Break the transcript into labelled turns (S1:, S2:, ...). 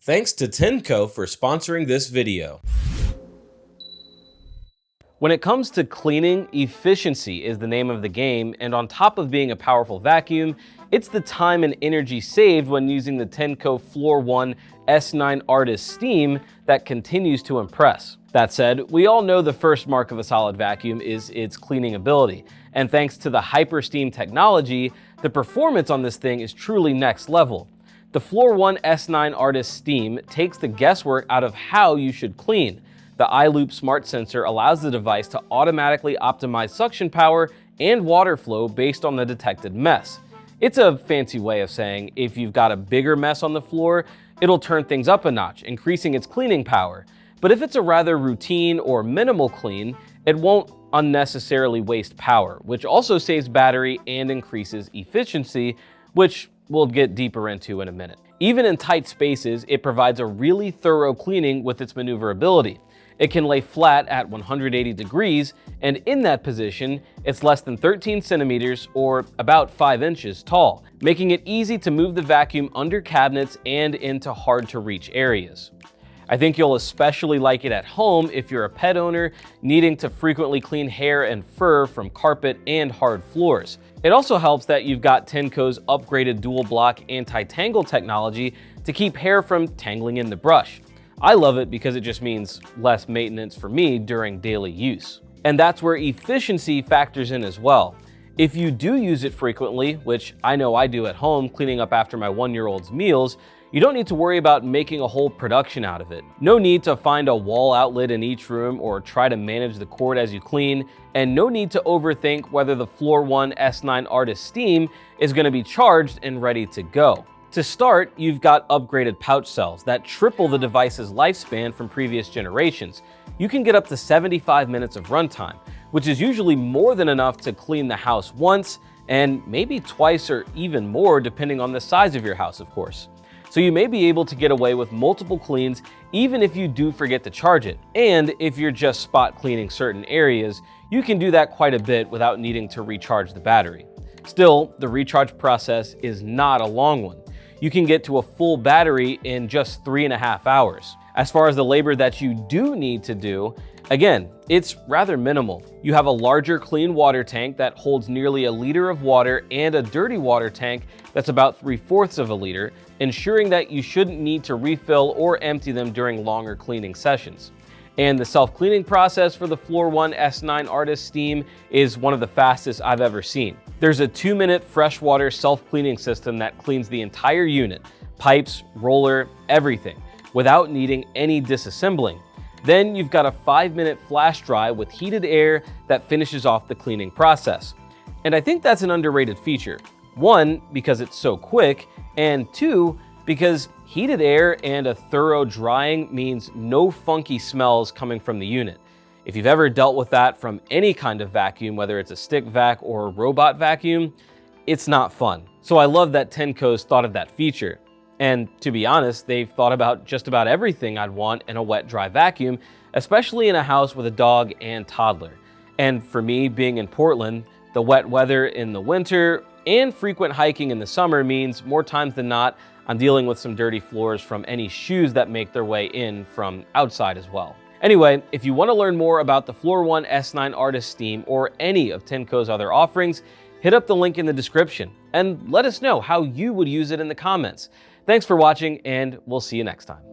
S1: Thanks to Tineco for sponsoring this video.
S2: When it comes to cleaning, efficiency is the name of the game, and on top of being a powerful vacuum, it's the time and energy saved when using the Tineco Floor 1 S9 Artist Steam that continues to impress. That said, we all know the first mark of a solid vacuum is its cleaning ability, and thanks to the Hyper Steam technology, the performance on this thing is truly next level. The Floor 1 S9 Artist Steam takes the guesswork out of how you should clean. The iLoop smart sensor allows the device to automatically optimize suction power and water flow based on the detected mess. It's a fancy way of saying if you've got a bigger mess on the floor, it'll turn things up a notch, increasing its cleaning power. But if it's a rather routine or minimal clean, it won't unnecessarily waste power, which also saves battery and increases efficiency, which we'll get deeper into in a minute. Even in tight spaces, it provides a really thorough cleaning with its maneuverability. It can lay flat at 180 degrees, and in that position, it's less than 13 centimeters or about 5 inches tall, making it easy to move the vacuum under cabinets and into hard-to-reach areas. I think you'll especially like it at home if you're a pet owner needing to frequently clean hair and fur from carpet and hard floors. It also helps that you've got Tineco's upgraded dual block anti-tangle technology to keep hair from tangling in the brush. I love it because it just means less maintenance for me during daily use. And that's where efficiency factors in as well. If you do use it frequently, which I know I do at home cleaning up after my 1-year-old's meals, you don't need to worry about making a whole production out of it. No need to find a wall outlet in each room or try to manage the cord as you clean, and no need to overthink whether the Floor 1 S9 Artist Steam is going to be charged and ready to go. To start, you've got upgraded pouch cells that triple the device's lifespan from previous generations. You can get up to 75 minutes of runtime, which is usually more than enough to clean the house once, and maybe twice or even more depending on the size of your house, of course. So you may be able to get away with multiple cleans even if you do forget to charge it. And if you're just spot cleaning certain areas, you can do that quite a bit without needing to recharge the battery. Still, the recharge process is not a long one. You can get to a full battery in just 3.5 hours. As far as the labor that you do need to do, again, it's rather minimal. You have a larger clean water tank that holds nearly 1 liter of water and a dirty water tank that's about 3/4 of a liter, ensuring that you shouldn't need to refill or empty them during longer cleaning sessions. And the self-cleaning process for the Floor 1 S9 Artist Steam is one of the fastest I've ever seen. There's a 2-minute freshwater self-cleaning system that cleans the entire unit, pipes, roller, everything, without needing any disassembling. Then you've got a 5-minute flash dry with heated air that finishes off the cleaning process. And I think that's an underrated feature. 1, because it's so quick, and 2, because heated air and a thorough drying means no funky smells coming from the unit. If you've ever dealt with that from any kind of vacuum, whether it's a stick vac or a robot vacuum, it's not fun. So I love that Tineco's thought of that feature. And to be honest, they've thought about just about everything I'd want in a wet, dry vacuum, especially in a house with a dog and toddler. And for me, being in Portland, the wet weather in the winter and frequent hiking in the summer means more times than not, I'm dealing with some dirty floors from any shoes that make their way in from outside as well. Anyway, if you want to learn more about the Floor 1 S9 Artist Steam or any of Tineco's other offerings, hit up the link in the description and let us know how you would use it in the comments. Thanks for watching, and we'll see you next time.